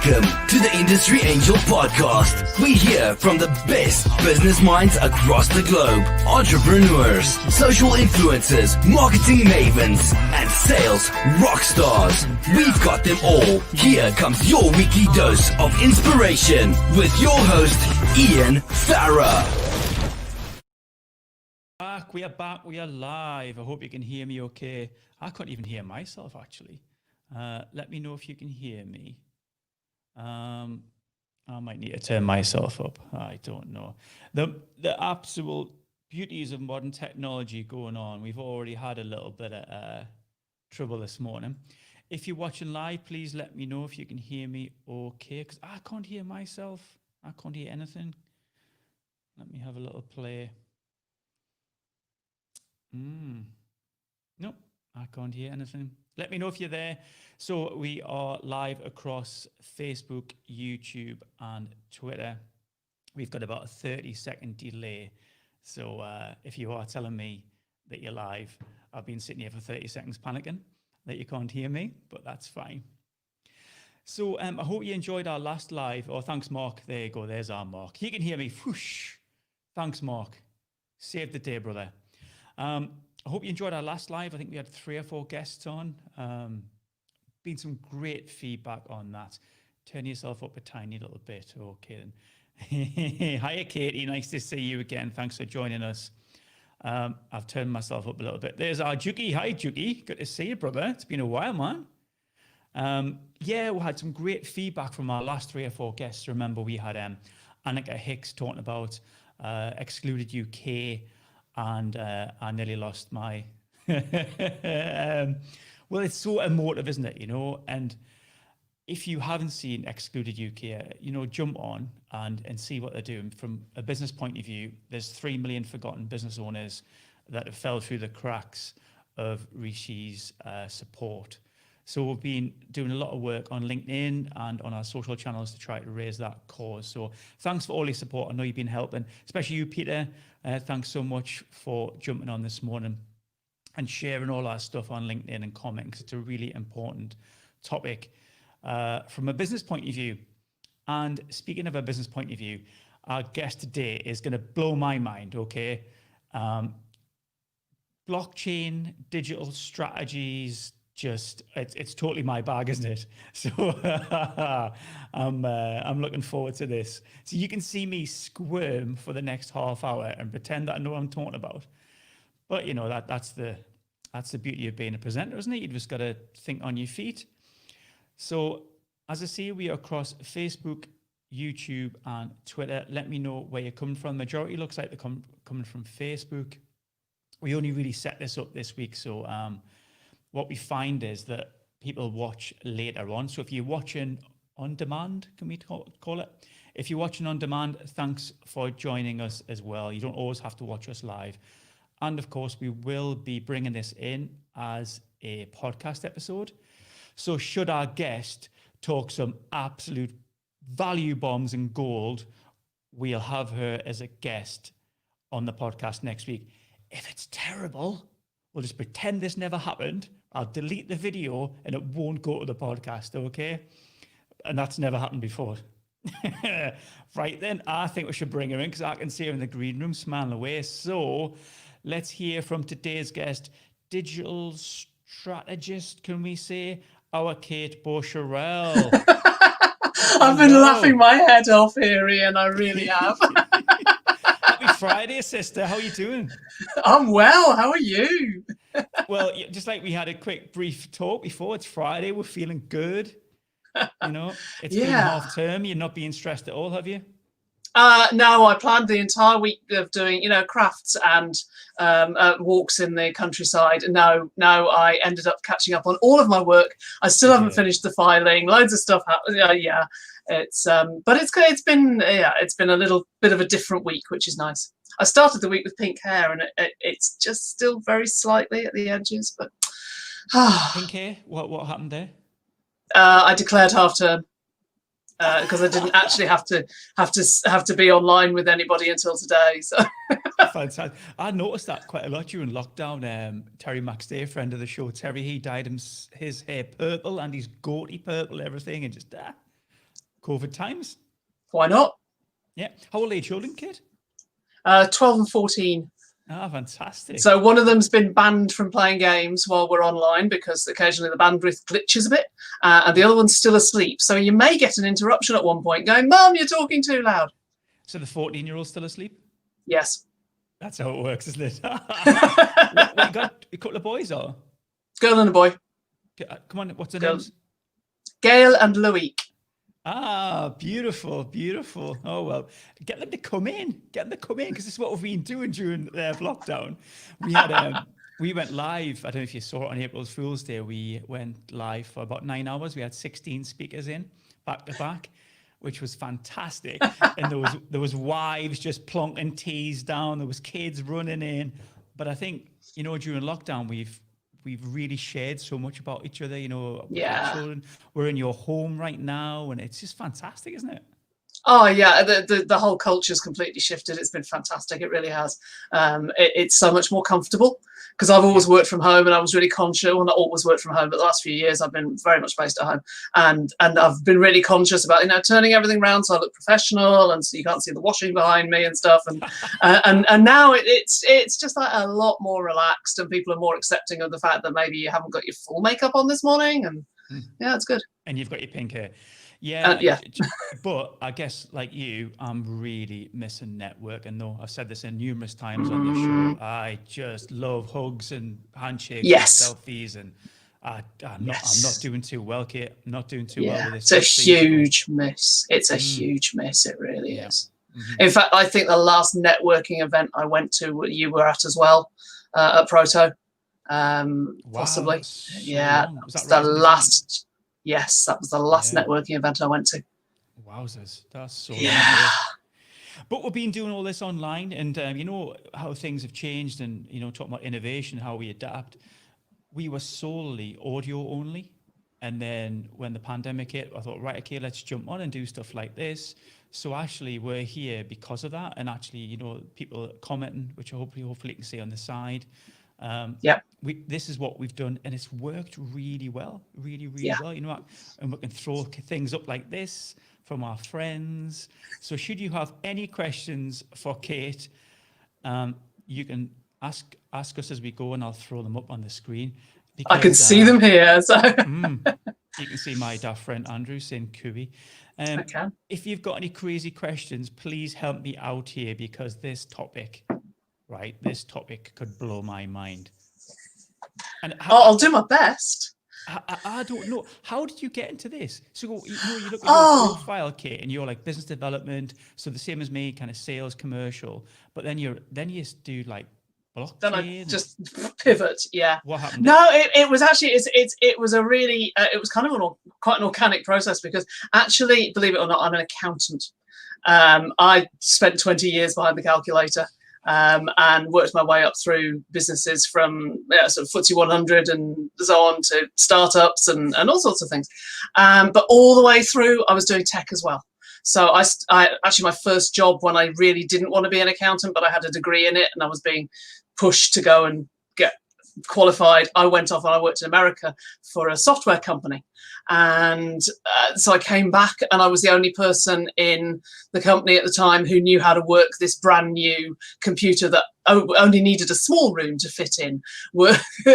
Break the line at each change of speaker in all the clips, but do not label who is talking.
Welcome to the Industry Angel Podcast. We hear from the best business minds across the globe. Entrepreneurs, social influencers, marketing mavens, and sales rock stars. We've got them all. Here comes your weekly dose of inspiration with your host, Ian Farrar.
We are back, we are live. I hope you can hear me okay. I can't even hear myself, actually. Let me know if you can hear me. I might need to turn myself up. I don't know. The absolute beauties of modern technology going on. We've already had a little bit of trouble this morning. If you're watching live, please let me know if you can hear me okay, because I can't hear myself. I can't hear anything. Let me have a little play. Nope, I can't hear anything. Let me know if you're there. So we are live across Facebook, YouTube, and Twitter. We've got about a 30-second delay. So if you are telling me that you're live, I've been sitting here for 30 seconds panicking that you can't hear me, but that's fine. So I hope you enjoyed our last live. Oh, thanks, Mark. There you go. There's our Mark. He can hear me. Whoosh. Thanks, Mark. Saved the day, brother. I hope you enjoyed our last live. I think we had 3 or 4 guests on. Been some great feedback on that. Turn yourself up a tiny little bit. Okay then. Hiya, Katie. Nice to see you again. Thanks for joining us. I've turned myself up a little bit. There's our Juki. Hi, Juki. Good to see you, brother. It's been a while, man. Yeah, we had some great feedback from our last 3 or 4 guests. Remember, we had Annika Hicks talking about excluded UK. And I nearly lost my... well, it's so emotive, isn't it? You know, and if you haven't seen Excluded UK, you know, jump on and see what they're doing. From a business point of view, there's 3 million forgotten business owners that have fell through the cracks of Rishi's support. So we've been doing a lot of work on LinkedIn and on our social channels to try to raise that cause. So thanks for all your support. I know you've been helping, especially you, Peter. Thanks so much for jumping on this morning and sharing all our stuff on LinkedIn and commenting, because it's a really important topic from a business point of view. And speaking of a business point of view, our guest today is going to blow my mind, okay? Blockchain, digital strategies, just it's totally my bag, isn't it? So I'm looking forward to this. So you can see me squirm for the next half hour and pretend that I know what I'm talking about. But you know, that's the beauty of being a presenter, isn't it? You just got to think on your feet. So as I see, we are across Facebook, YouTube, and Twitter. Let me know where you're coming from. The majority looks like they're coming from Facebook. We only really set this up this week, so what we find is that people watch later on. So if you're watching on demand, can we call it? If you're watching on demand, thanks for joining us as well. You don't always have to watch us live. And of course, we will be bringing this in as a podcast episode. So should our guest talk some absolute value bombs and gold, we'll have her as a guest on the podcast next week. If it's terrible, we'll just pretend this never happened. I'll delete the video and it won't go to the podcast, okay? And that's never happened before. Right then, I think we should bring her in because I can see her in the green room smiling away. So let's hear from today's guest, digital strategist, can we say? Our Kate Baucherel.
I've been laughing my head off here, Ian. I really have.
Happy Friday, sister. How are you doing?
I'm well. How are you?
Well, just like we had a quick brief talk before, it's Friday. We're feeling good. You know, it's been half term. You're not being stressed at all, have you?
No, I planned the entire week of doing, crafts and walks in the countryside. No, I ended up catching up on all of my work. I still haven't finished the filing. Loads of stuff. It's but it's been a little bit of a different week, which is nice. I started the week with pink hair, and it's just still very slightly at the edges. But
pink hair. What happened there?
I declared half term. Because I didn't actually have to be online with anybody until today. So
fantastic. I noticed that quite a lot during lockdown. Terry McStay, friend of the show, Terry, he dyed his hair purple and his goatee purple, everything, and just COVID times?
Why not?
Yeah. How old are your children, kid?
12 and 14.
Ah, fantastic.
So one of them's been banned from playing games while we're online because occasionally the bandwidth glitches a bit, and the other one's still asleep. So you may get an interruption at one point going, Mum, you're talking too loud.
So the 14-year-old's still asleep?
Yes.
That's how it works, isn't it? What, you got a couple of boys, or?
Girl and a boy.
Come on, what's their names?
Gail and Loic.
Ah, beautiful, beautiful. Oh, well, get them to come in. Get them to come in, because this is what we've been doing during lockdown. We had we went live. I don't know if you saw it on April Fool's Day. We went live for about 9 hours. We had 16 speakers in, back to back, which was fantastic. And there was wives just plonking teas down. There was kids running in. But I think, during lockdown, we've really shared so much about each other, with our children. We're in your home right now, and it's just fantastic, isn't it?
Oh yeah, the whole culture's completely shifted. It's been fantastic. It really has. It's so much more comfortable because I've always worked from home, and I was really conscious. Well, not always worked from home, but the last few years I've been very much based at home, and I've been really conscious about turning everything around so I look professional, and so you can't see the washing behind me and stuff. And and now it's just like a lot more relaxed, and people are more accepting of the fact that maybe you haven't got your full makeup on this morning, and yeah, it's good.
And you've got your pink hair. Yeah,
yeah.
But I guess, like you, I'm really missing network. And no, I've said this in numerous times on the show. I just love hugs and handshakes and selfies, and I'm not doing too well, Kate. I'm not doing too well with this.
It's a huge miss. It's a huge miss. It really is. In fact, I think the last networking event I went to, you were at as well, at Proto, possibly.
So
yeah,
was that
the
right?
last. Yes, that was the last networking event I went to.
Wowzers, that's so long. But we've been doing all this online, and how things have changed, and talking about innovation, how we adapt. We were solely audio only, and then when the pandemic hit, I thought, right, okay, let's jump on and do stuff like this. So actually, we're here because of that, and actually, people commenting, which hopefully you can see on the side. This is what we've done, and it's worked really well, really well. And we can throw things up like this from our friends. So should you have any questions for Kate, you can ask us as we go, and I'll throw them up on the screen. Because,
I can see them here. So
you can see my daft friend Andrew saying cooey.
I can.
If you've got any crazy questions, please help me out here, because this topic could blow my mind. And I'll do my best.
I
don't know. How did you get into this? So you look at your profile, Kate, and you're like business development, so the same as me, kind of sales, commercial. But then you do like blockchain.
Then I just pivot. Yeah.
What happened?
No, it was actually it was a really it was kind of quite an organic process, because actually, believe it or not, I'm an accountant. I spent 20 years behind the calculator. And worked my way up through businesses from sort of FTSE 100 and so on to startups and all sorts of things. But all the way through, I was doing tech as well. So I actually, my first job when I really didn't want to be an accountant, but I had a degree in it and I was being pushed to go and get qualified, I went off and I worked in America for a software company. And so I came back, and I was the only person in the company at the time who knew how to work this brand new computer that only needed a small room to fit in,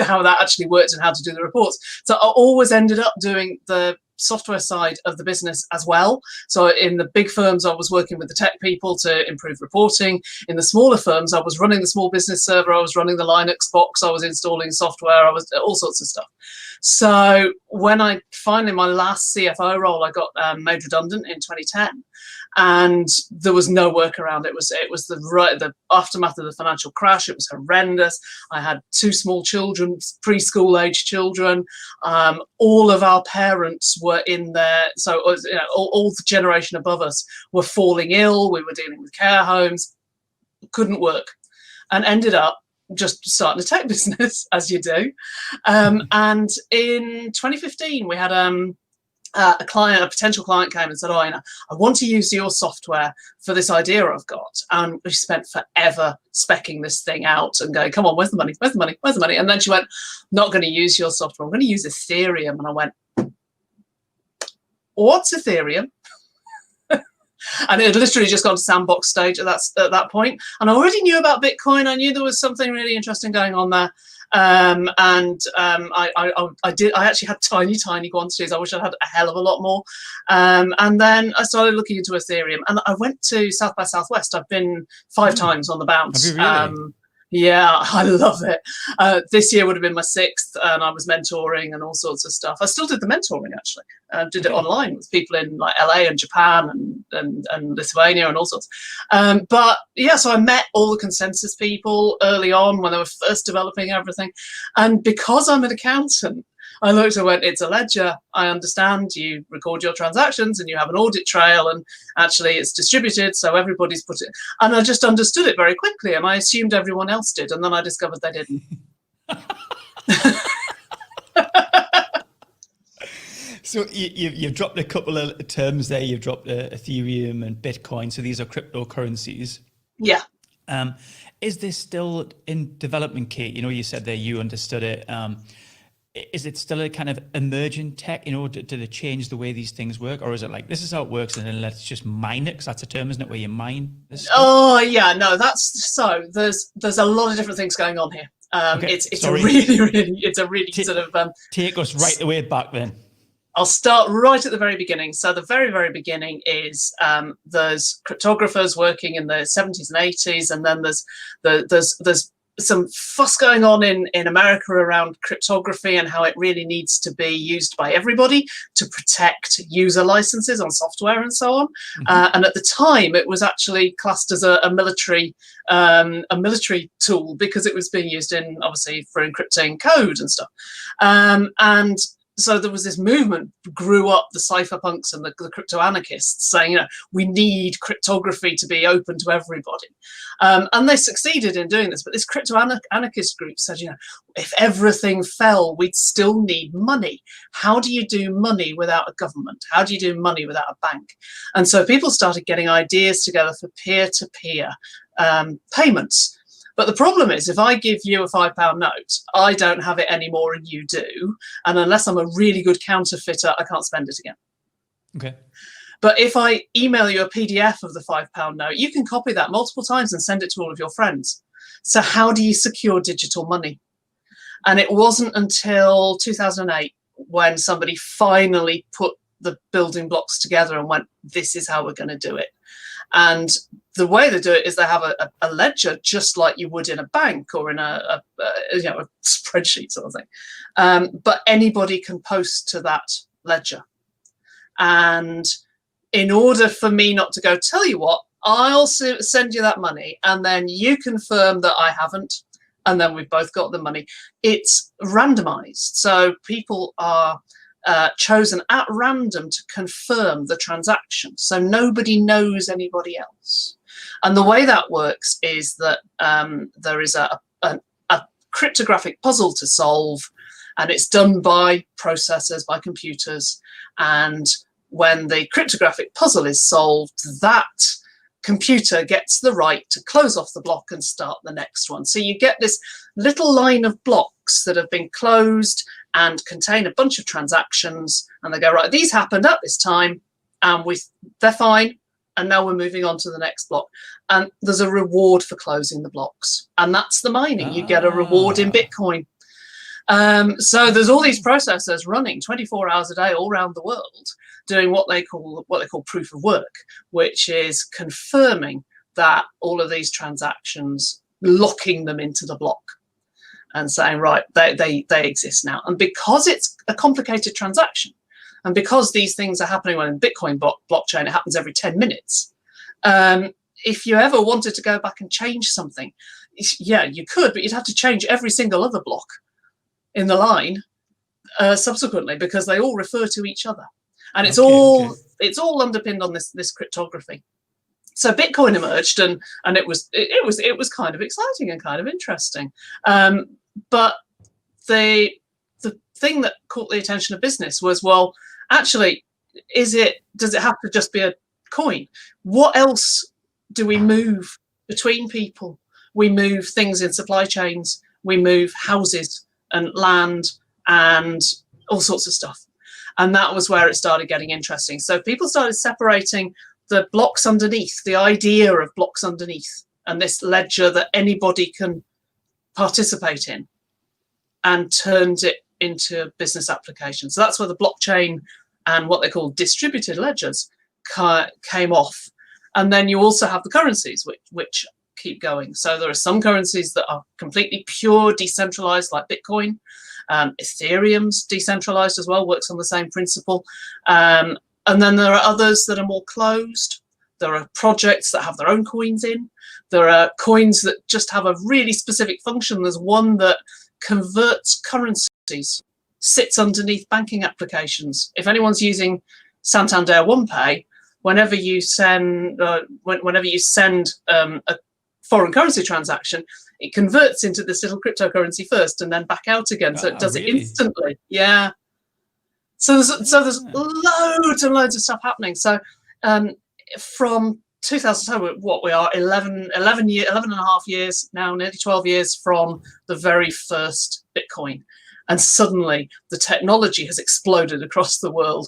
how that actually worked and how to do the reports. So I always ended up doing the software side of the business as well. So in the big firms, I was working with the tech people to improve reporting. In the smaller firms, I was running the small business server, I was running the Linux box, I was installing software, I was all sorts of stuff. So when I finally, my last CFO role, I got made redundant in 2010, and there was no workaround. It was the aftermath of the financial crash. It was horrendous. I had 2 small children, preschool age children. All of our parents were in there, so all the generation above us were falling ill. We were dealing with care homes. Couldn't work, and ended up just starting a tech business, as you do. And in 2015, we had a potential client came and said, I want to use your software for this idea I've got. And we spent forever speccing this thing out and going, come on, where's the money? Where's the money? Where's the money? And then she went, not going to use your software. I'm going to use Ethereum. And I went, what's Ethereum? And it had literally just gone to sandbox stage at that point. And I already knew about Bitcoin. I knew there was something really interesting going on there. I actually had tiny quantities. I wish I had a hell of a lot more. And then I started looking into Ethereum, and I went to South by Southwest. I've been 5 times on the bounce.
Have you really?
Yeah, I love it. This year would have been my 6th, and I was mentoring and all sorts of stuff. I still did the mentoring, actually. Did it online with people in like LA and Japan and Lithuania and all sorts. But yeah, so I met all the consensus people early on when they were first developing everything. And because I'm an accountant, I looked and went, it's a ledger. I understand you record your transactions and you have an audit trail, and actually it's distributed, so everybody's put it. And I just understood it very quickly, and I assumed everyone else did, and then I discovered they didn't.
So you've dropped a couple of terms there. You've dropped Ethereum and Bitcoin. So these are cryptocurrencies.
Yeah.
Is this still in development, Kate? You know, you said there you understood it. Is it still a kind of emerging tech? You know, do they change the way these things work, or is it like this is how it works, and then let's just mine it? Because that's a term, isn't it, where you mine this stuff?
Oh yeah, no, that's so. There's a lot of different things going on here.
Okay,
it's a really sort of
take us right the way back then.
I'll start right at the very beginning. So the very beginning is there's cryptographers working in the 70s and 80s, and then there's some fuss going on in America around cryptography and how it really needs to be used by everybody to protect user licenses on software and so on. And at the time, it was actually classed as a military tool because it was being used in obviously for encrypting code and stuff. And so there was this movement grew up, the cypherpunks and the crypto anarchists saying, you know, we need cryptography to be open to everybody. And they succeeded in doing this. But this crypto anarchist group said, you know, if everything fell, we'd still need money. How do you do money without a government? How do you do money without a bank? And so people started getting ideas together for peer-to-peer payments. But the problem is, if I give you a £5 note, I don't have it anymore and you do. And unless I'm a really good counterfeiter, I can't spend it again.
Okay.
But if I email you a PDF of the £5 note, you can copy that multiple times and send it to all of your friends. So how do you secure digital money? And it wasn't until 2008 when somebody finally put the building blocks together and went, this is how we're going to do it. And the way they do it is they have a ledger just like you would in a bank or in a spreadsheet sort of thing. But anybody can post to that ledger. And in order for me not to go, tell you what, I'll send you that money and then you confirm that I haven't. And then we've both got the money. It's randomized. So people are chosen at random to confirm the transaction. So nobody knows anybody else. And the way that works is that there is a cryptographic puzzle to solve, and it's done by processors, by computers. And when the cryptographic puzzle is solved, that computer gets the right to close off the block and start the next one. So you get this little line of blocks that have been closed and contain a bunch of transactions, and they go, right, these happened at this time, and they're fine, and now we're moving on to the next block. And there's a reward for closing the blocks, and that's the mining. You get a reward in Bitcoin. So there's all these processors running 24 hours a day all around the world doing what they call proof of work, which is confirming that all of these transactions, locking them into the block and saying, right, they exist now. And because it's a complicated transaction, and because these things are happening on a Bitcoin blockchain, it happens every 10 minutes. If you ever wanted to go back and change something, yeah, you could, but you'd have to change every single other block in the line subsequently, because they all refer to each other. And it's all underpinned on this cryptography. So Bitcoin emerged, and it was kind of exciting and kind of interesting. But the thing that caught the attention of business was, well, actually, does it have to just be a coin? What else do we move between people? We move things in supply chains, we move houses and land and all sorts of stuff. And that was where it started getting interesting. So people started separating the blocks underneath, the idea of blocks underneath, and this ledger that anybody can participate in, and turns it into business applications. So that's where the blockchain and what they call distributed ledgers came off. And then you also have the currencies, which keep going. So there are some currencies that are completely pure decentralized, like Bitcoin. Ethereum's decentralized as well, works on the same principle. And then there are others that are more closed. There are projects that have their own coins in. There are coins that just have a really specific function. There's one that converts currencies, sits underneath banking applications. If anyone's using Santander OnePay, whenever you send a foreign currency transaction, it converts into this little cryptocurrency first and then back out again. So it does it instantly. Yeah. So there's loads and loads of stuff happening. So from 2000, what we are 11 and a half years now, nearly 12 years from the very first Bitcoin, and suddenly the technology has exploded across the world.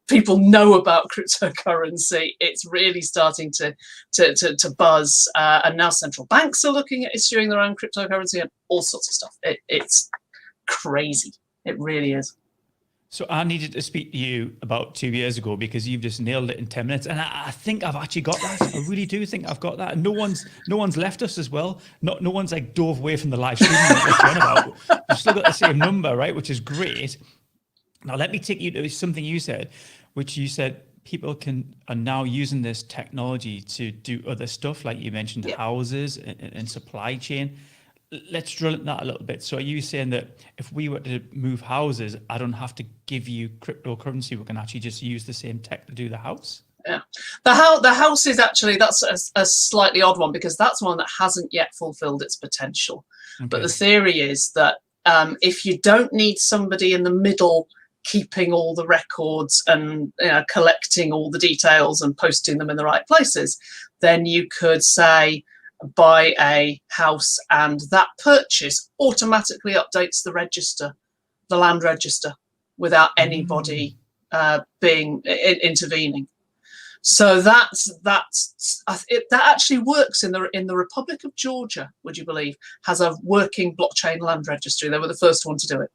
People know about cryptocurrency. It's really starting to buzz, and now central banks are looking at issuing their own cryptocurrency and all sorts of stuff. It's crazy. It really is.
So I needed to speak to you about 2 years ago because you've just nailed it in 10 minutes. And I think I've actually got that. I really do think I've got that. And no one's left us as well. No one's like dove away from the live stream. About. We've still got the same number, right? Which is great. Now, let me take you to something you said, which you said people are now using this technology to do other stuff, like you mentioned, houses and supply chain. Let's drill into that a little bit. So are you saying that if we were to move houses, I don't have to give you cryptocurrency, we can actually just use the same tech to do the house?
Yeah, the house is actually, that's a slightly odd one, because that's one that hasn't yet fulfilled its potential. Okay. But the theory is that if you don't need somebody in the middle keeping all the records and collecting all the details and posting them in the right places, then you could say, buy a house and that purchase automatically updates the register, the land register, without anybody intervening. So that actually works in the Republic of Georgia, would you believe, has a working blockchain land registry. They were the first one to do it.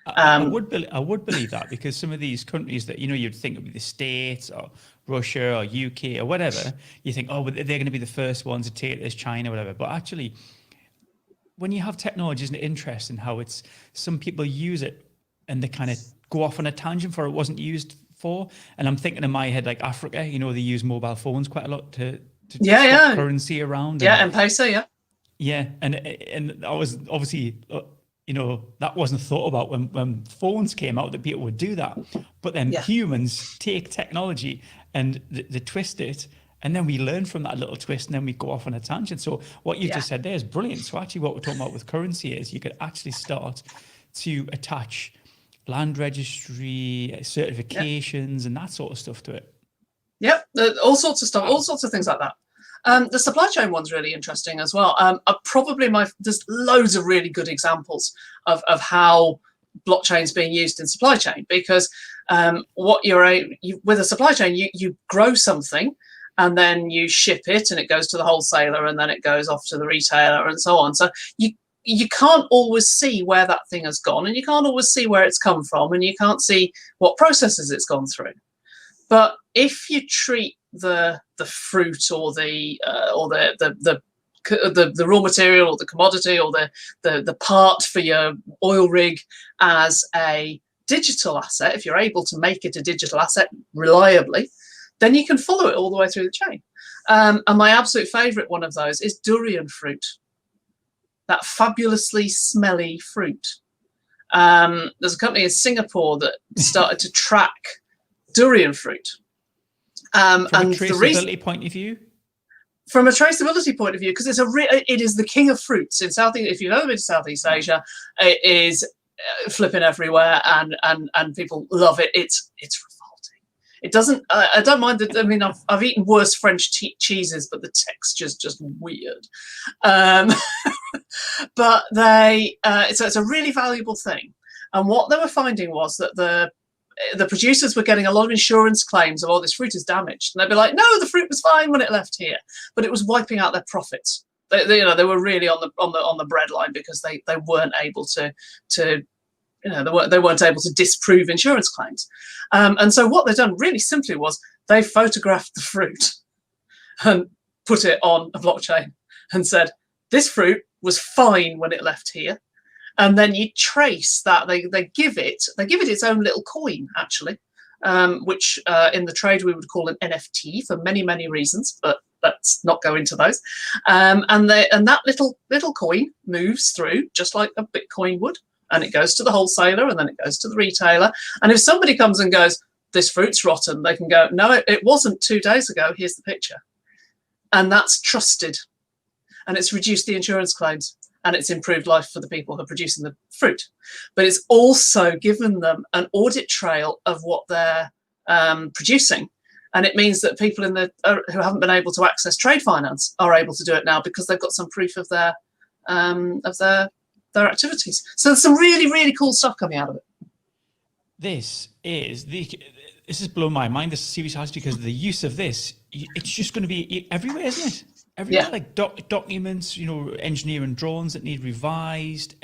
I would believe that, because some of these countries that you'd think would be the States or Russia or UK or whatever, you think, oh, but they're going to be the first ones to take this, China, whatever. But actually, when you have technology, isn't it interesting how some people use it and they kind of go off on a tangent for it wasn't used for. And I'm thinking in my head, like Africa, they use mobile phones quite a lot to swap currency around.
Yeah, and M-Pesa, yeah.
Yeah, and I was obviously... that wasn't thought about when phones came out, that people would do that. But then humans take technology and they twist it, and then we learn from that little twist, and then we go off on a tangent. So what you just said there is brilliant. So actually what we're talking about with currency is you could actually start to attach land registry, certifications, and that sort of stuff to it. Yep,
all sorts of stuff, all sorts of things like that. The supply chain one's really interesting as well. There's loads of really good examples of how blockchain's being used in supply chain, because with a supply chain, you grow something and then you ship it and it goes to the wholesaler and then it goes off to the retailer and so on. So you can't always see where that thing has gone, and you can't always see where it's come from, and you can't see what processes it's gone through. But if you treat the fruit or the raw material or the commodity or the part for your oil rig as a digital asset, if you're able to make it a digital asset reliably, then you can follow it all the way through the chain. And my absolute favorite one of those is durian fruit, that fabulously smelly fruit. There's a company in Singapore that started to track durian fruit.
From a traceability point of view?
From a traceability point of view, because it is the king of fruits in Southeast. If you've ever been to Southeast Asia, it is flipping everywhere, and people love it. It's revolting. It doesn't. I don't mind that. I mean, I've eaten worse French cheeses, but the texture's just weird. But so it's a really valuable thing. And what they were finding was that the producers were getting a lot of insurance claims of, oh, this fruit is damaged. And they'd be like, no, the fruit was fine when it left here. But it was wiping out their profits. They were really on the breadline because they weren't able to they weren't able to disprove insurance claims. And so what they've done really simply was they photographed the fruit and put it on a blockchain and said, this fruit was fine when it left here. And then you trace that. They give it its own little coin, actually, which in the trade we would call an NFT for many, many reasons, but let's not go into those. And that little coin moves through just like a Bitcoin would, and it goes to the wholesaler, and then it goes to the retailer. And if somebody comes and goes, this fruit's rotten, they can go, no, it wasn't 2 days ago. Here's the picture. And that's trusted. And it's reduced the insurance claims, and it's improved life for the people who are producing the fruit. But it's also given them an audit trail of what they're producing. And it means that people who haven't been able to access trade finance are able to do it now because they've got some proof of their activities. So there's some really, really cool stuff coming out of it.
This is blowing my mind, this series has, because the use of this, it's just going to be everywhere, isn't it? Everywhere, like documents, engineering drawings that need revised,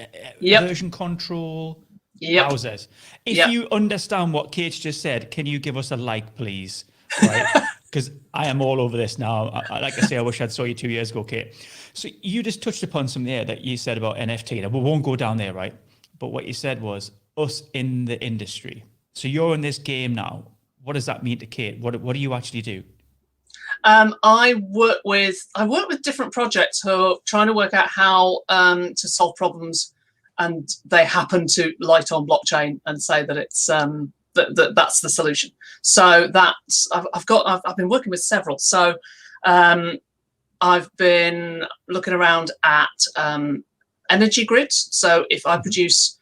version control. Wowzers. If you understand what Kate's just said, can you give us a like, please? Right? Because I am all over this now. Like I say, I wish I'd saw you 2 years ago, Kate. So you just touched upon something there that you said about NFT. Now, we won't go down there, right? But what you said was us in the industry. So you're in this game now. What does that mean to Kate? What do you actually do?
I work with different projects who are trying to work out how to solve problems, and they happen to light on blockchain and say that it's that's the solution. So that's I've been working with several. So I've been looking around at energy grids. So if I produce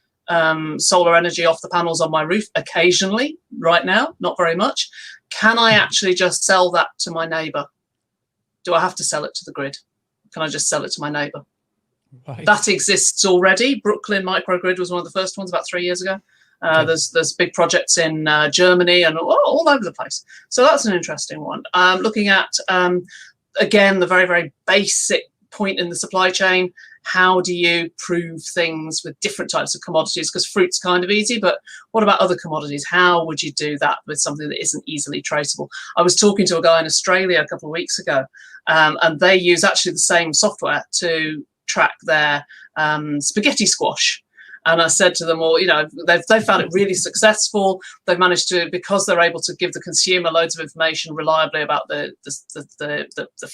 solar energy off the panels on my roof occasionally, right now, not very much, can I actually just sell that to my neighbour? Do I have to sell it to the grid? Can I just sell it to my neighbour? Right. That exists already. Brooklyn Microgrid was one of the first ones about 3 years ago. There's big projects in Germany and all over the place. So that's an interesting one. Looking at, again, the very, very basic point in the supply chain. How do you prove things with different types of commodities? Because fruit's kind of easy, but what about other commodities? How would you do that with something that isn't easily traceable? I was talking to a guy in Australia a couple of weeks ago, and they use actually the same software to track their spaghetti squash. And I said to them, well, they've found it really successful. They've managed to, because they're able to give the consumer loads of information reliably about the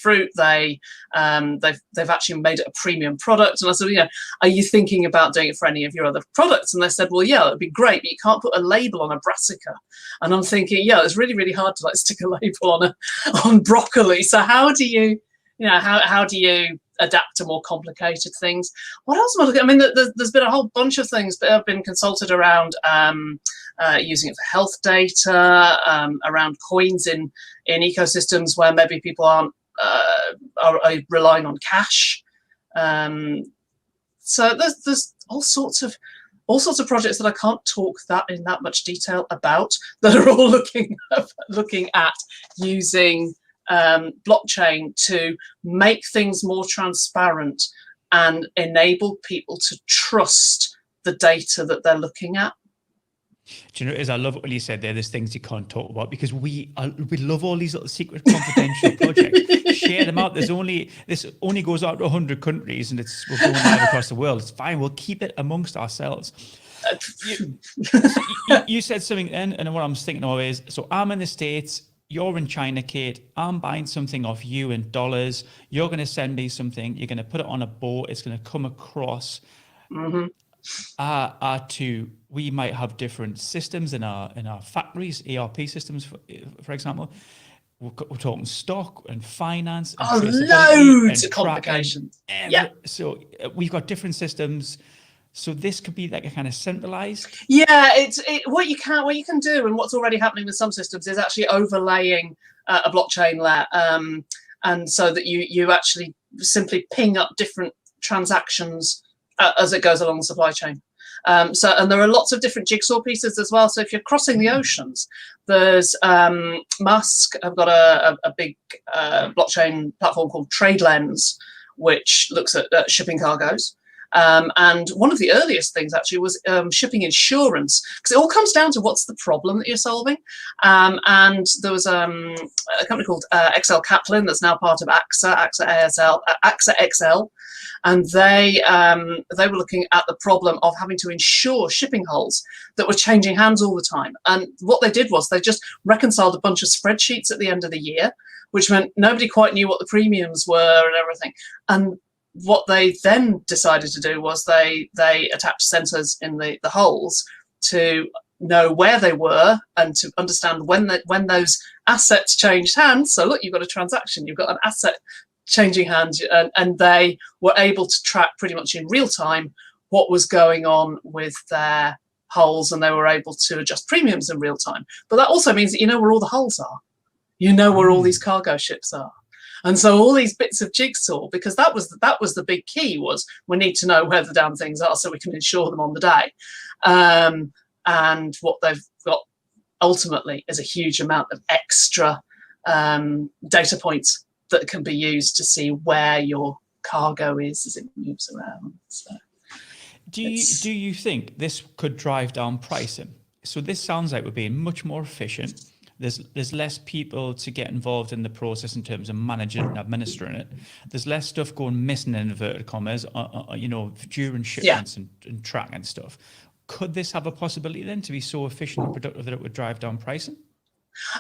fruit. They've actually made it a premium product. And I said, are you thinking about doing it for any of your other products? And they said, well, yeah, it'd be great, but you can't put a label on a brassica. And I'm thinking, yeah, it's really, really hard to stick a label on broccoli. So how do you, how do you adapt to more complicated things? What else am I looking at? I mean, there's been a whole bunch of things that have been consulted around using it for health data, around coins in ecosystems where maybe people are relying on cash. So there's all sorts of projects that I can't talk in that much detail about, that are all looking at using blockchain to make things more transparent and enable people to trust the data that they're looking at.
Do you know, as I love what you said there, there's things you can't talk about, because we love all these little secret confidential projects. Share them out. This only goes out to 100 countries, and we're going live across the world. It's fine. We'll keep it amongst ourselves. You said something then, and what I'm thinking of is, so I'm in the States, you're in China, Kate. I'm buying something off you in dollars. You're going to send me something. You're going to put it on a boat. It's going to come across. Mm-hmm. We might have different systems in our factories, ERP systems, for example. We're talking stock and finance. And
loads of complications.
So we've got different systems. So this could be like a kind of centralized.
Yeah, what you can do, and what's already happening with some systems, is actually overlaying a blockchain layer, and so that you actually simply ping up different transactions as it goes along the supply chain. And there are lots of different jigsaw pieces as well. So if you're crossing the oceans, there's Musk have got a big blockchain platform called TradeLens, which looks at shipping cargoes. And one of the earliest things actually was shipping insurance, because it all comes down to what's the problem that you're solving. And there was a company called XL Kaplan that's now part of AXA XL, and they were looking at the problem of having to insure shipping hulls that were changing hands all the time. And what they did was they just reconciled a bunch of spreadsheets at the end of the year, which meant nobody quite knew what the premiums were and everything. And what they then decided to do was they attached sensors in the hulls to know where they were and to understand when those assets changed hands. So look, you've got a transaction, you've got an asset changing hands, and they were able to track pretty much in real time what was going on with their hulls, and they were able to adjust premiums in real time. But that also means that you know where all the hulls are, you know where all these cargo ships are. And so all these bits of jigsaw, because that was the big key, was we need to know where the damn things are so we can insure them on the day. And what they've got ultimately is a huge amount of extra data points that can be used to see where your cargo is as it moves around. So
do you think this could drive down pricing? So this sounds like we're being much more efficient. There's less people to get involved in the process in terms of managing and administering it. There's less stuff going missing in inverted commas, during shipments and tracking and stuff. Could this have a possibility then to be so efficient and productive that it would drive down pricing?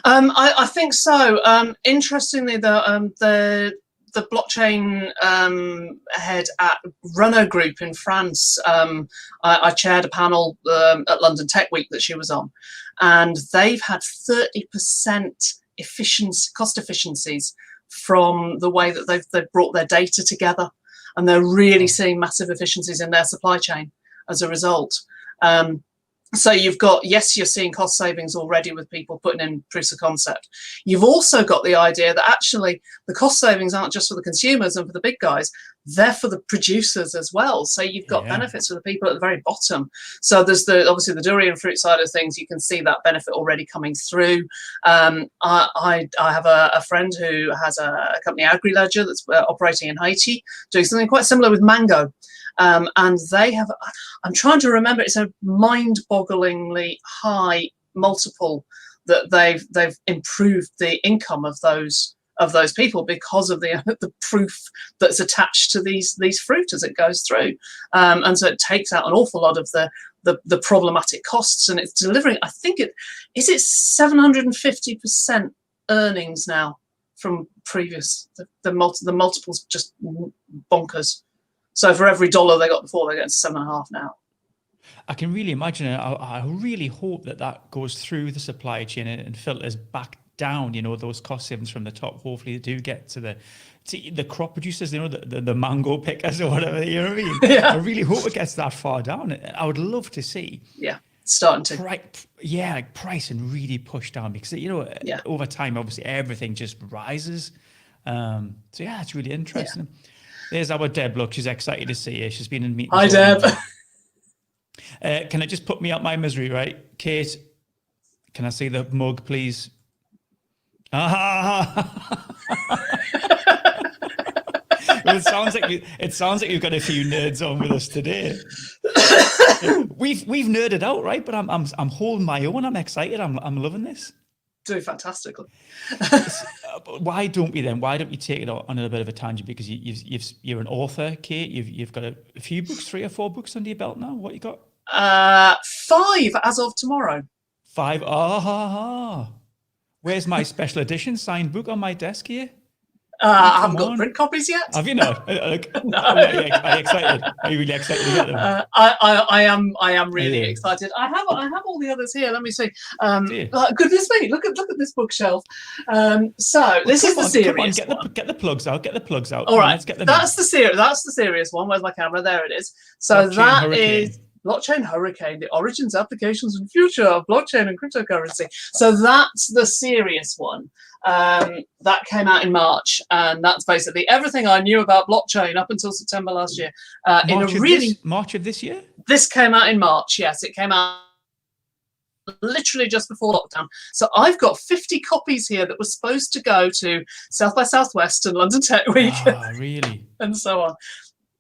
I think so. Interestingly, the blockchain head at Renault Group in France, I chaired a panel at London Tech Week that she was on, and they've had 30% cost efficiencies from the way that they've brought their data together, and they're really seeing massive efficiencies in their supply chain as a result. So you've got, yes, you're seeing cost savings already with people putting in proofs of concept. You've also got the idea that actually the cost savings aren't just for the consumers and for the big guys, they're for the producers as well. So you've got benefits for the people at the very bottom. So there's obviously the Durian Fruit side of things. You can see that benefit already coming through. I have a friend who has a company, AgriLedger, that's operating in Haiti, doing something quite similar with mango. And they have, I'm trying to remember, it's a mind-bogglingly high multiple that they've improved the income of those people because of the proof that's attached to these fruit as it goes through. And so it takes out an awful lot of the problematic costs, and it's delivering, I think is it 750% earnings now from previous, the multiples just bonkers. So for every dollar they got before, they're getting 7.5 now.
I can really imagine it. I really hope that goes through the supply chain and filters back down, those cost savings from the top. Hopefully they do get to the crop producers, the mango pickers or whatever, you know what I mean? Yeah. I really hope it gets that far down. I would love to see.
Yeah, starting to.
Like pricing really pushed down because, over time, obviously everything just rises. So yeah, it's really interesting. Yeah. There's our Deb. Look, she's excited to see you. She's been in meetings.
Hi, Deb.
Can I just put me out my misery, right? Kate, can I see the mug, please? Well, it sounds like you've got a few nerds on with us today. We've nerded out, right? But I'm holding my own. I'm excited. I'm loving this.
Doing fantastically.
Why don't we then? Why don't we take it on a bit of a tangent? Because you're an author, Kate. You've got a few books, 3 or 4 books under your belt now. What you got?
5 as of tomorrow.
5. Where's my special edition signed book on my desk here?
I haven't got print copies yet.
Have you not?
No.
Are you excited? Are you really excited to get them?
I am really excited. I have all the others here. Let me see. Goodness me! Look at this bookshelf. So this is the serious one.
Get the plugs out. Get the plugs out.
All right. Let's get them. That's the serious one. Where's my camera? There it is. So that is Blockchain Hurricane: The Origins, Applications, and Future of Blockchain and Cryptocurrency. So that's the serious one. That came out in March, and that's basically everything I knew about blockchain up until September last year.
March of this year?
This came out in March. Yes, it came out literally just before lockdown. So I've got 50 copies here that were supposed to go to South by Southwest and London Tech Week.
Really?
And so on.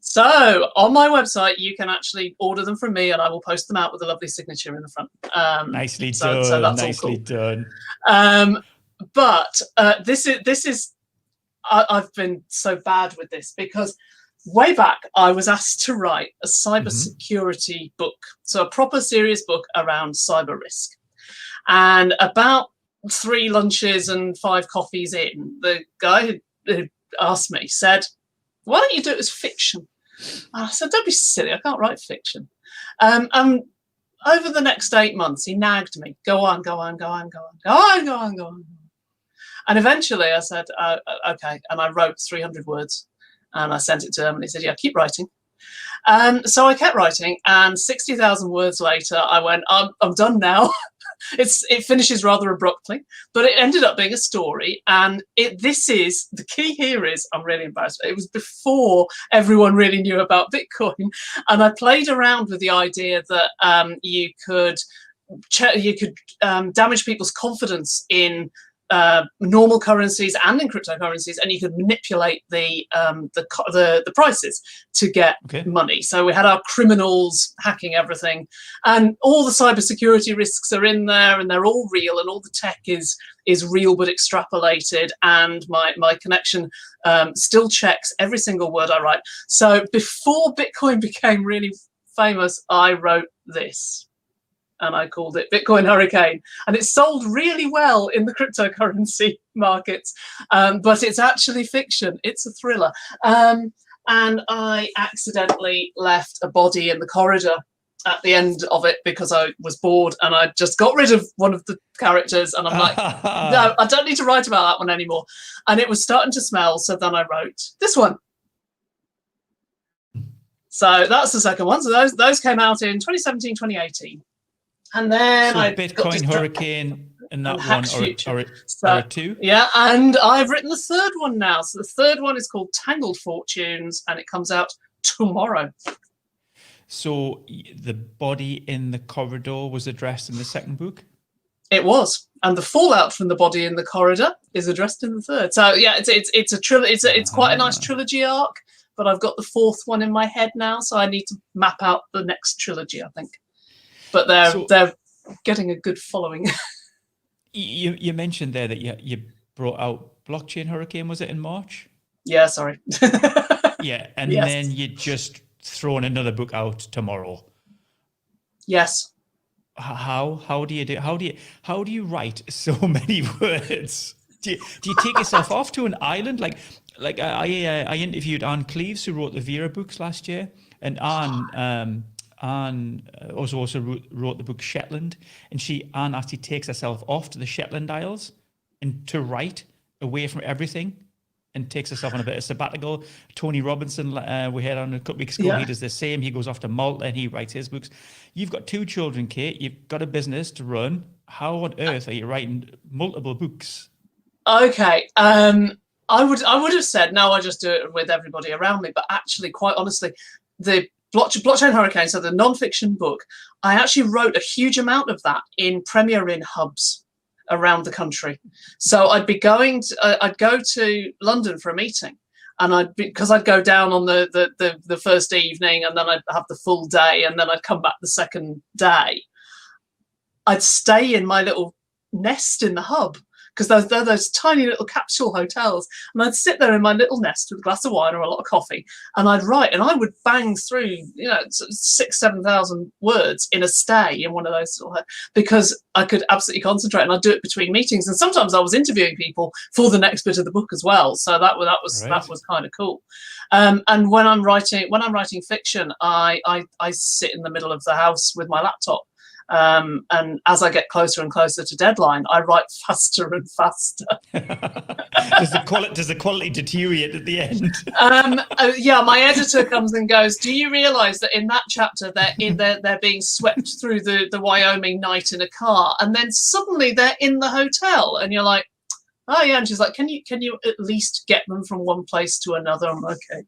So on my website, you can actually order them from me, and I will post them out with a lovely signature in the front.
Nicely
done.
So
that's
nicely
all cool.
done.
But this is I've been so bad with this because way back I was asked to write a cybersecurity book, so a proper serious book around cyber risk. And about 3 lunches and 5 coffees in, the guy who asked me said, "Why don't you do it as fiction?" And I said, "Don't be silly, I can't write fiction." And over the next 8 months, he nagged me, go on. And eventually I said, okay. And I wrote 300 words and I sent it to him and he said, yeah, keep writing. So I kept writing, and 60,000 words later, I went, I'm done now. It finishes rather abruptly, but it ended up being a story. And this is the key here is, I'm really embarrassed. It was before everyone really knew about Bitcoin. And I played around with the idea that you could damage people's confidence in normal currencies and in cryptocurrencies, and you could manipulate the prices to get money. So we had our criminals hacking everything, and all the cybersecurity risks are in there, and they're all real, and all the tech is real but extrapolated. And my connection still checks every single word I write. So before Bitcoin became really famous, I wrote this. And I called it Bitcoin Hurricane. And it sold really well in the cryptocurrency markets, but it's actually fiction. It's a thriller. And I accidentally left a body in the corridor at the end of it because I was bored, and I just got rid of one of the characters. And I'm like, no, I don't need to write about that one anymore. And it was starting to smell. So then I wrote this one. So that's the second one. So those came out in 2017, 2018. And then I
Bitcoin Hurricane and that one are 2.
Yeah, and I've written the third one now. So the third one is called Tangled Fortunes, and it comes out tomorrow.
So the body in the corridor was addressed in the second book?
It was, and the fallout from the body in the corridor is addressed in the third. So yeah, it's a trilogy. It's quite a nice trilogy arc, but I've got the 4th one in my head now, so I need to map out the next trilogy, I think. But they're getting a good following.
You mentioned there that you brought out Blockchain Hurricane, was it in March?
Yeah, sorry.
Yeah, and then you just thrown another book out tomorrow.
Yes.
How do you do? How do you write so many words? Do you take yourself off to an island? Like I interviewed Anne Cleves, who wrote the Vera books last year, and Anne also wrote the book Shetland, and Anne actually takes herself off to the Shetland Isles and to write away from everything, and takes herself on a bit of sabbatical. Tony Robinson, we had on a couple weeks ago, he does the same. He goes off to Malta and he writes his books. You've got 2 children, Kate. You've got a business to run. How on earth are you writing multiple books? Okay.
I would have said, no, I just do it with everybody around me. But actually, quite honestly, the Blockchain Hurricane, so the non-fiction book, I actually wrote a huge amount of that in Premier Inn hubs around the country. So I'd go to London for a meeting, and because I'd go down on the first evening, and then I'd have the full day, and then I'd come back the second day. I'd stay in my little nest in the hub, because they're those tiny little capsule hotels. And I'd sit there in my little nest with a glass of wine or a lot of coffee, and I'd write, and I would bang through, 6,000-7,000 words in a stay in one of those, because I could absolutely concentrate, and I'd do it between meetings. And sometimes I was interviewing people for the next bit of the book as well. So that was kind of cool. And when I'm writing fiction, I sit in the middle of the house with my laptop. And as I get closer and closer to deadline, I write faster and faster.
Does the quality deteriorate at the end?
Yeah, my editor comes and goes, "Do you realise that in that chapter they're being swept through the Wyoming night in a car, and then suddenly they're in the hotel?" And you're like, "Oh yeah," and she's like, "Can you at least get them from one place to another?" I'm okay.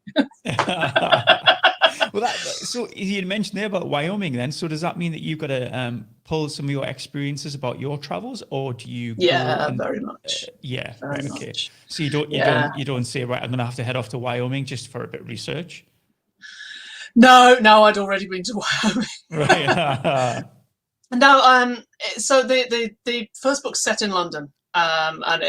Well, so you mentioned there about Wyoming then. So does that mean that you've got to pull some of your experiences about your travels, or do you go
Yeah,
and,
very much.
yeah,
Very
right, okay.
much.
So you don't say, right, I'm going to have to head off to Wyoming just for a bit of research?
No, I'd already been to Wyoming.
Right.
No, so the first book's set in London, and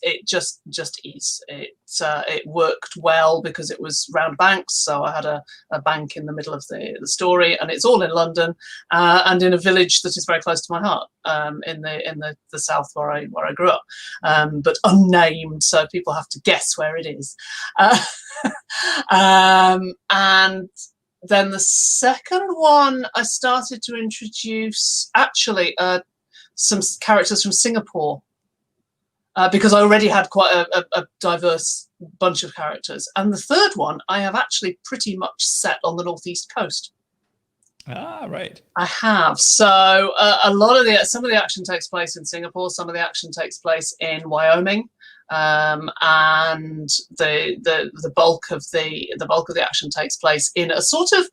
it just is. It worked well because it was round banks, so I had a bank in the middle of the story, and it's all in London, and in a village that is very close to my heart, in the south where I grew up, but unnamed, so people have to guess where it is, and then the second one, I started to introduce actually some characters from Singapore, because I already had quite a diverse bunch of characters. And the third one, I have actually pretty much set on the northeast coast.
Ah, right.
I have. So a lot of some of the action takes place in Singapore. Some of the action takes place in Wyoming. And the bulk of the action takes place in a sort of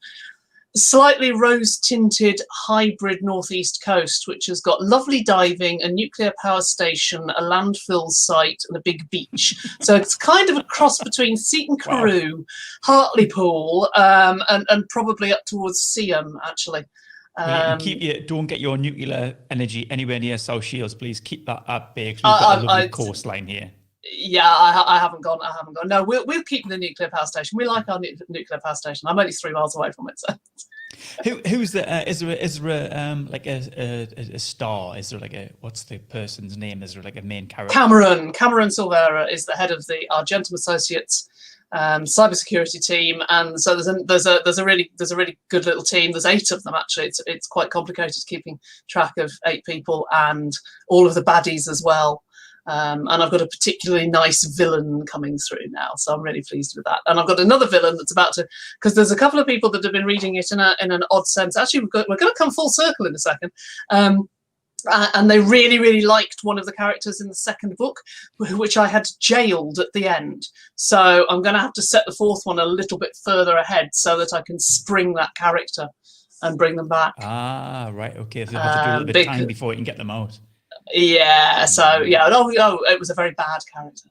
slightly rose-tinted hybrid northeast coast, which has got lovely diving, a nuclear power station, a landfill site, and a big beach. So it's kind of a cross between Seaton Carew, wow, Hartlepool, and probably up towards Seaham, actually.
Don't get your nuclear energy anywhere near South Shields, please. Keep that at bay, because we've got a lovely coastline here.
Yeah, I haven't gone. No, we'll keep the nuclear power station. We like our nuclear power station. I'm only 3 miles away from it. So.
Who's the? Is there like a star? Is there like what's the person's name? Is there like a main character? Cameron
Silvera is the head of the Argentum Associates cybersecurity team, and so there's a really good little team. There's 8 of them actually. It's quite complicated keeping track of 8 people and all of the baddies as well. And I've got a particularly nice villain coming through now, so I'm really pleased with that. And I've got another villain that's about to, because there's a couple of people that have been reading it in an odd sense. Actually, we're going to come full circle in a second. And they really liked one of the characters in the second book, which I had jailed at the end. So I'm going to have to set the fourth one a little bit further ahead so that I can spring that character and bring them back.
Ah, right, okay. So you have to do a little bit of time before you can get them out.
Yeah, so yeah, it was a very bad character,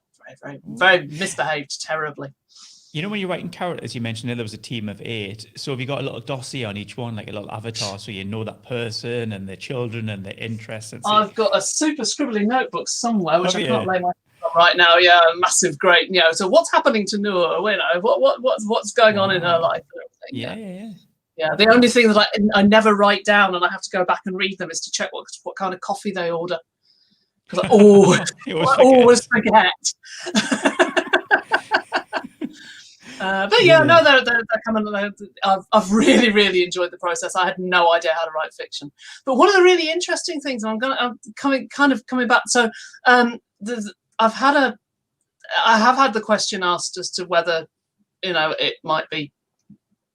very misbehaved terribly.
You know, when you're writing characters, you mentioned there was a team of 8. So have you got a little dossier on each one, like a little avatar, so you know that person and their children and their interests? And
I've got a super scribbly notebook somewhere, which I can't lay my hands on right now. Yeah, massive, great. You know, so what's happening to Noor? You know, what's going on in her life? Yeah. Yeah, the only thing that I never write down, and I have to go back and read them, is to check what kind of coffee they order. Because I always forget. But yeah, no, they're coming. I've really enjoyed the process. I had no idea how to write fiction. But one of the really interesting things, and I'm coming back. So I have had the question asked as to whether, you know, it might be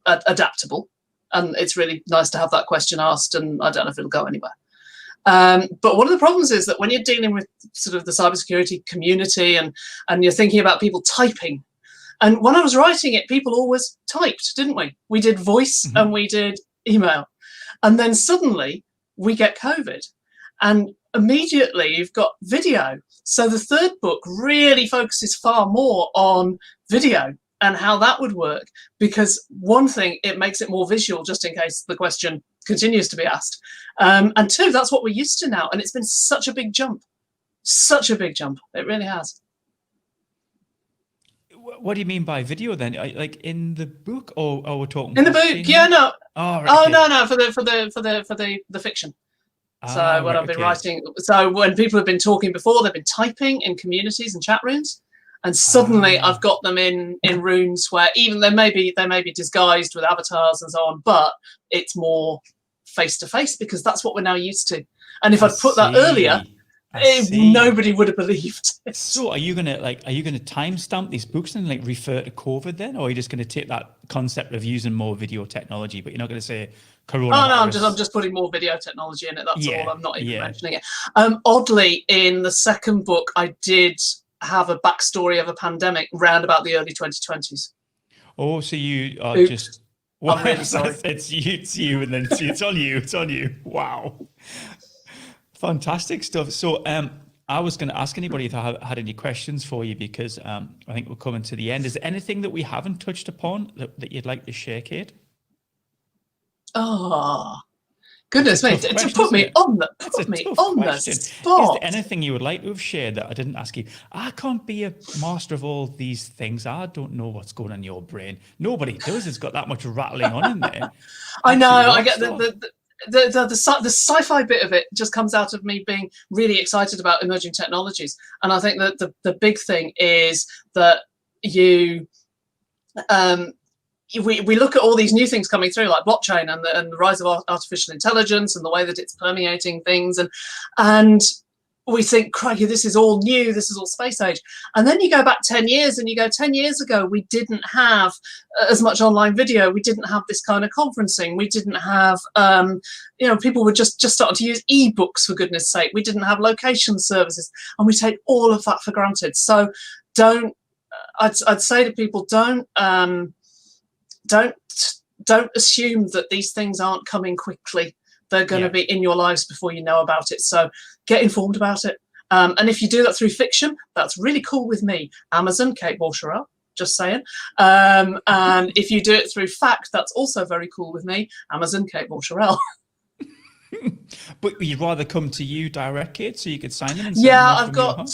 adaptable. And it's really nice to have that question asked, and I don't know if it'll go anywhere. But one of the problems is that when you're dealing with sort of the cybersecurity community and you're thinking about people typing, and when I was writing it, people always typed, didn't we? We did voice and we did email. And then suddenly we get COVID, and immediately you've got video. So the third book really focuses far more on video and how that would work, because one thing, it makes it more visual just in case the question continues to be asked, and 2, that's what we're used to now, and it's been such a big jump, it really has.
What do you mean by video then? Like in the book, or we're talking
in the book? Yeah, no.
Oh, right, okay.
No, for the fiction. So when I've been writing, so when people have been talking before, they've been typing in communities and chat rooms. And suddenly I've got them in rooms where even they may be disguised with avatars and so on, but it's more face to face, because that's what we're now used to. And if I'd put that earlier, nobody would have believed it.
So are you gonna timestamp these books and like refer to COVID then, or are you just gonna take that concept of using more video technology, but you're not gonna say coronavirus?
Oh no, I'm just putting more video technology in it. That's all. I'm not even mentioning it. Oddly, in the second book, I did have a backstory of a pandemic round about the early 2020s.
Oh, so you are Well,
I'm really sorry.
It's you, and then it's on you. It's on you. Wow. Fantastic stuff. So I was going to ask anybody if I had any questions for you, because I think we're coming to the end. Is there anything that we haven't touched upon that you'd like to share, Kate?
Oh, goodness me. To
Question,
put me on the
question.
spot.
Is there anything you would like to have shared that I didn't ask you? I can't be a master of all these things. I don't know what's going on in your brain. Nobody does. It's got that much rattling on in there.
I know. I get the sci-fi bit of it just comes out of me being really excited about emerging technologies. And I think that the big thing is that we look at all these new things coming through, like blockchain and the rise of artificial intelligence and the way that it's permeating things, and we think, crikey, this is all new, this is all space age. And then you go back 10 years and you go, 10 years ago, we didn't have as much online video. We didn't have this kind of conferencing. We didn't have, people were just starting to use ebooks, for goodness sake. We didn't have location services, and we take all of that for granted. So I'd say to people, don't assume that these things aren't coming quickly. They're going to be in your lives before you know about it. So get informed about it. And if you do that through fiction, that's really cool with me. Amazon, Kate Baucherel, just saying. And if you do it through fact, that's also very cool with me. Amazon, Kate Baucherel.
But you'd rather come to you direct, Kate, so you could sign them?
I've got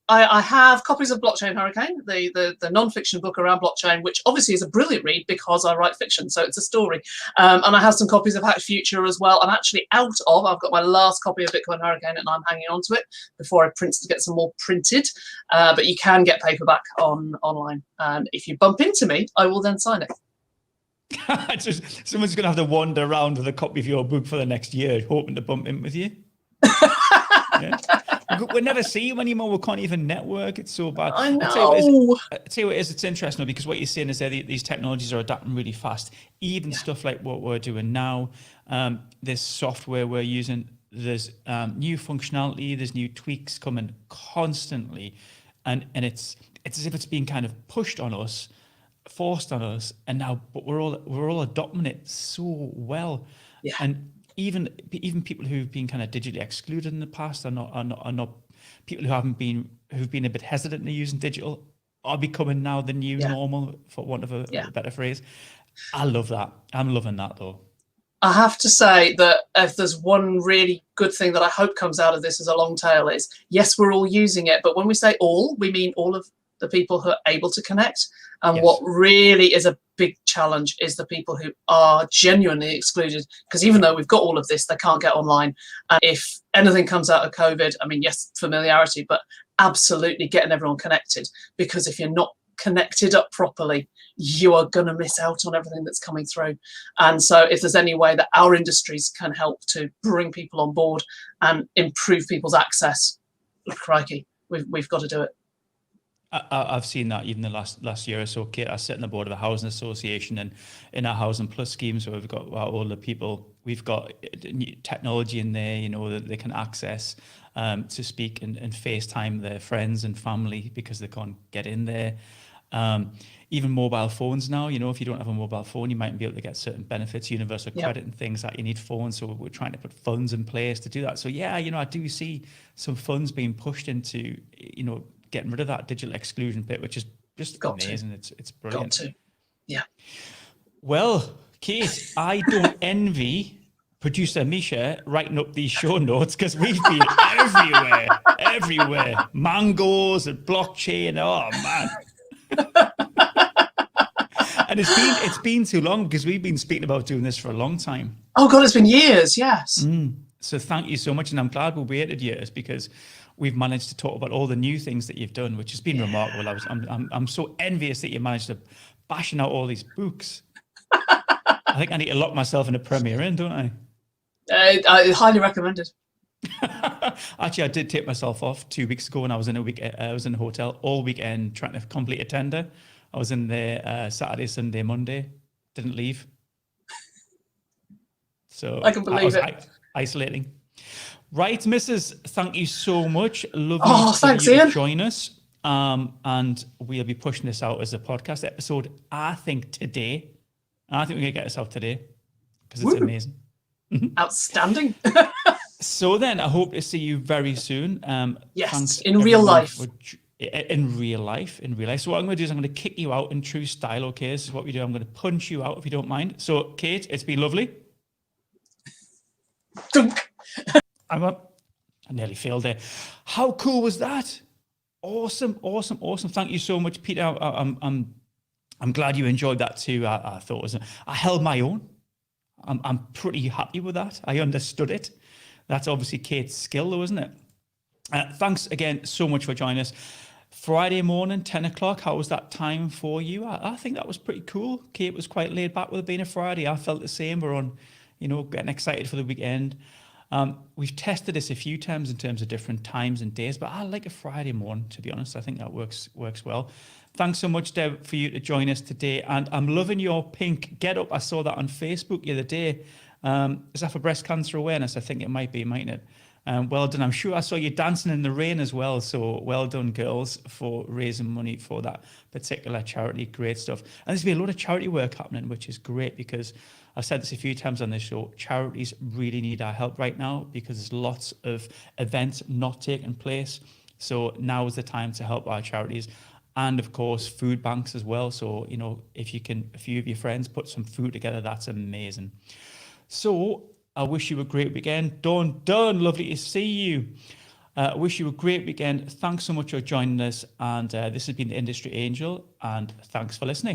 I have copies of Blockchain Hurricane, the non-fiction book around blockchain, which obviously is a brilliant read because I write fiction, so it's a story. And I have some copies of Hack Future as well. I'm actually I've got my last copy of Bitcoin Hurricane, and I'm hanging on to it before I print to get some more printed. But you can get paperback online, and if you bump into me, I will then sign it.
Someone's going to have to wander around with a copy of your book for the next year, hoping to bump in with you. We never see you anymore. We can't even network. It's so bad.
I know.
I'll tell you what it is. It's interesting, because what you're saying is that these technologies are adapting really fast. Even stuff like what we're doing now, this software we're using, there's new functionality, there's new tweaks coming constantly, and it's as if it's being kind of pushed on us, forced on us, and now, but we're all adopting it so well. And even people who've been kind of digitally excluded in the past are not people who've been a bit hesitant in using digital are becoming now the new normal, for want of a better phrase. I love that. I'm loving that, though.
I have to say that if there's one really good thing that I hope comes out of this as a long tail, is yes, we're all using it, but when we say all, we mean all of the people who are able to connect. And what really is a big challenge is the people who are genuinely excluded, because even though we've got all of this, they can't get online. And if anything comes out of COVID, I mean, yes, familiarity, but absolutely getting everyone connected, because if you're not connected up properly, you are going to miss out on everything that's coming through. And so if there's any way that our industries can help to bring people on board and improve people's access, crikey, we've got to do it.
I've seen that even the last year or so, Kate. I sit on the board of a housing association, and in our Housing Plus schemes, where we've got all the people, we've got technology in there, that they can access to speak and FaceTime their friends and family because they can't get in there. Even mobile phones now, if you don't have a mobile phone, you might be able to get certain benefits, universal credit and things that you need phones. So we're trying to put funds in place to do that. So I do see some funds being pushed into, getting rid of that digital exclusion bit, which is just amazing. It's brilliant.
Got to. Yeah.
Well, Kate, I don't envy producer Misha writing up these show notes, because we've been everywhere. Mangoes and blockchain. Oh man. And it's been too long, because we've been speaking about doing this for a long time. Oh God,
it's been years. Yes.
So thank you so much, and I'm glad we waited years, because we've managed to talk about all the new things that you've done, which has been remarkable. I'm so envious that you managed to bashing out all these books. I think I need to lock myself in a Premier Inn, don't I?
I highly recommend it.
Actually, I did take myself off 2 weeks ago, and I was in a hotel all weekend trying to complete a tender. I was in there Saturday, Sunday, Monday. Didn't leave. So
I can believe it.
Isolating. Right, Mrs. Thank you so much. Lovely to join us. And we'll be pushing this out as a podcast episode, I think, today. And I think we're going to get this out today because it's amazing.
Outstanding.
So then I hope to see you very soon.
Yes, in real life.
In real life. So what I'm going to do is I'm going to kick you out in true style. Okay, this is what we do. I'm going to punch you out if you don't mind. So Kate, it's been lovely.
Dunk.
I nearly failed there. How cool was that? Awesome. Thank you so much, Peter. I'm glad you enjoyed that too. I thought it was. I held my own. I'm pretty happy with that. I understood it. That's obviously Kate's skill, though, isn't it? Thanks again so much for joining us. Friday morning, 10 o'clock. How was that time for you? I think that was pretty cool. Kate was quite laid back with it being a Friday. I felt the same. We're on, getting excited for the weekend. We've tested this a few times in terms of different times and days, but I like a Friday morning, to be honest. I think that works well. Thanks so much, Deb, for you to join us today. And I'm loving your pink get up. I saw that on Facebook the other day. Is that for breast cancer awareness? I think it might be, mightn't it? Well done. I'm sure I saw you dancing in the rain as well. So well done, girls, for raising money for that particular charity. Great stuff. And there's been a lot of charity work happening, which is great because I've said this a few times on this show. Charities really need our help right now because there's lots of events not taking place. So now is the time to help our charities. And of course, food banks as well. So, if you can, a few of your friends put some food together, that's amazing. So I wish you a great weekend. Done. Lovely to see you. I wish you a great weekend. Thanks so much for joining us. And this has been the Industry Angel. And thanks for listening.